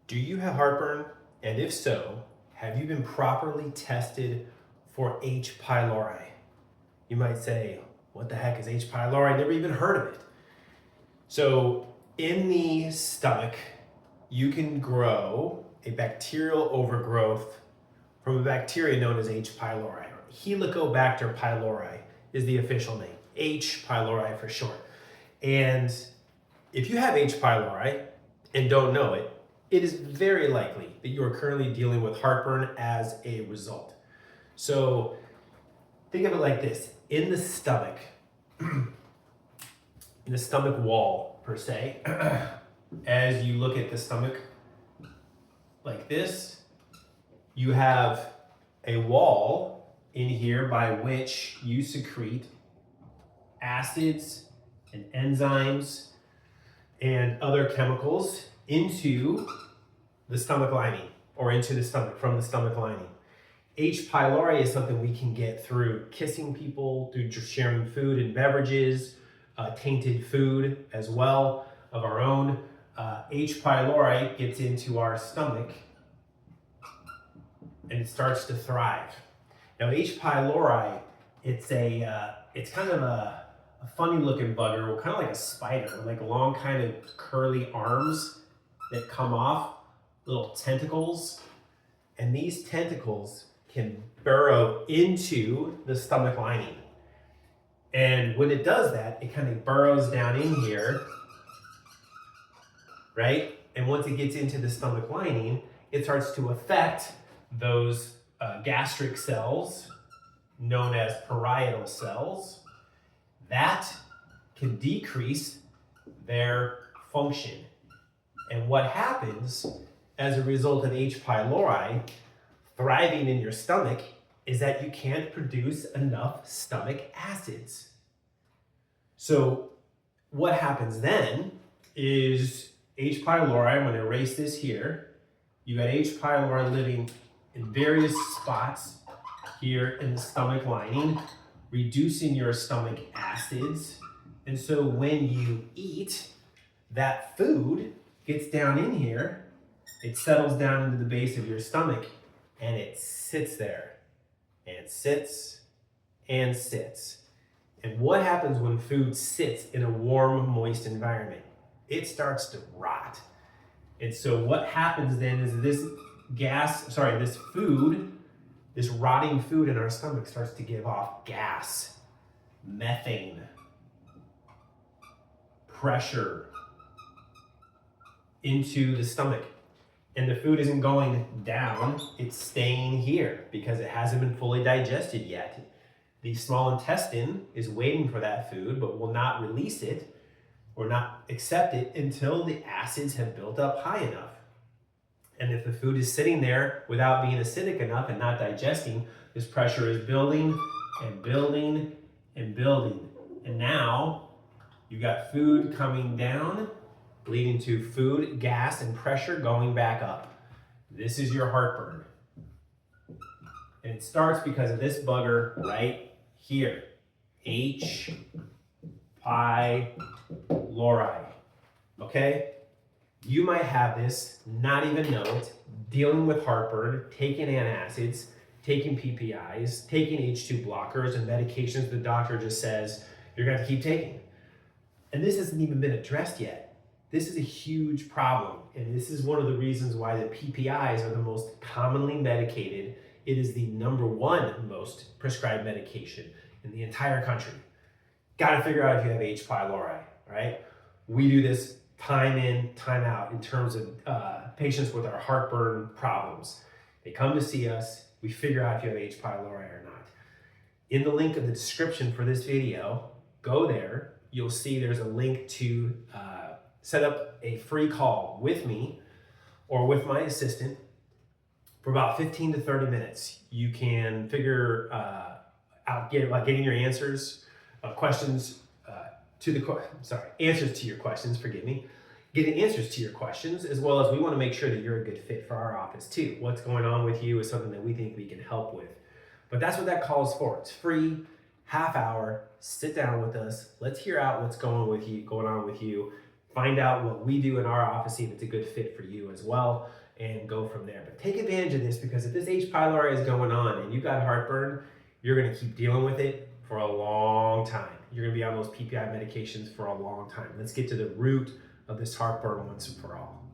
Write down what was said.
Do you have heartburn? And if so, have you been properly tested for H. pylori? You might say, what the heck is H. pylori? I never even heard of it. So in the stomach, you can grow a bacterial overgrowth from a bacteria known as H. pylori. Helicobacter pylori is the official name, H. pylori for short. And if you have H. pylori and don't know it, it is very likely that you are currently dealing with heartburn as a result. So think of it like this. In the stomach, in the stomach wall per se, as you look at the stomach like this, you have a wall in here by which you secrete acids and enzymes and other chemicals into the stomach lining or into the stomach from the stomach lining. H. pylori is something we can get through kissing people, through sharing food and beverages, tainted food as well of our own. H. pylori gets into our stomach and it starts to thrive. Now, H. pylori, it's kind of a funny looking bugger, kind of like a spider, with like long kind of curly arms that come off, little tentacles. And these tentacles can burrow into the stomach lining. And when it does that, it kind of burrows down in here, right? And once it gets into the stomach lining, it starts to affect those gastric cells known as parietal cells. That can decrease their function. And what happens as a result of H. pylori thriving in your stomach is that you can't produce enough stomach acids. So what happens then is H. pylori, I'm going to erase this here. You got H. pylori living in various spots here in the stomach lining, reducing your stomach acids. And so when you eat, that food gets down in here, it settles down into the base of your stomach, and it sits there, and sits, and sits. And what happens when food sits in a warm, moist environment? It starts to rot. And so what happens then is this rotting food in our stomach starts to give off gas, methane, pressure into the stomach. And the food isn't going down, it's staying here because it hasn't been fully digested yet. The small intestine is waiting for that food, but will not release it or not accept it until the acids have built up high enough. And if the food is sitting there without being acidic enough and not digesting, this pressure is building and building and building. And now you got food coming down, leading to food, gas, and pressure going back up. This is your heartburn. And it starts because of this bugger right here. H. pylori. Okay? You might have this, not even know it, dealing with heartburn, taking antacids, taking PPIs, taking H2 blockers, and medications the doctor just says you're going to have to keep taking. And this hasn't even been addressed yet. This is a huge problem, and this is one of the reasons why the PPIs are the most commonly medicated. It is the #1 most prescribed medication in the entire country. Got to figure out if you have H. pylori, right? We do this time in, time out in terms of patients with our heartburn problems. They come to see us, we figure out if you have H. pylori or not. In the link of the description for this video, go there. You'll see there's a link to set up a free call with me or with my assistant for about 15 to 30 minutes. You can figure out getting your answers, answers to your questions, getting answers to your questions, as well as we want to make sure that you're a good fit for our office too. What's going on with you is something that we think we can help with. But that's what that call is for. It's free, half hour, sit down with us. Let's hear out what's going on with you. find out what we do in our office, see if it's a good fit for you as well, and go from there. But take advantage of this, because if this H. pylori is going on and you got heartburn, you're going to keep dealing with it for a long time. You're going to be on those PPI medications for a long time. Let's get to the root of this heartburn once and for all.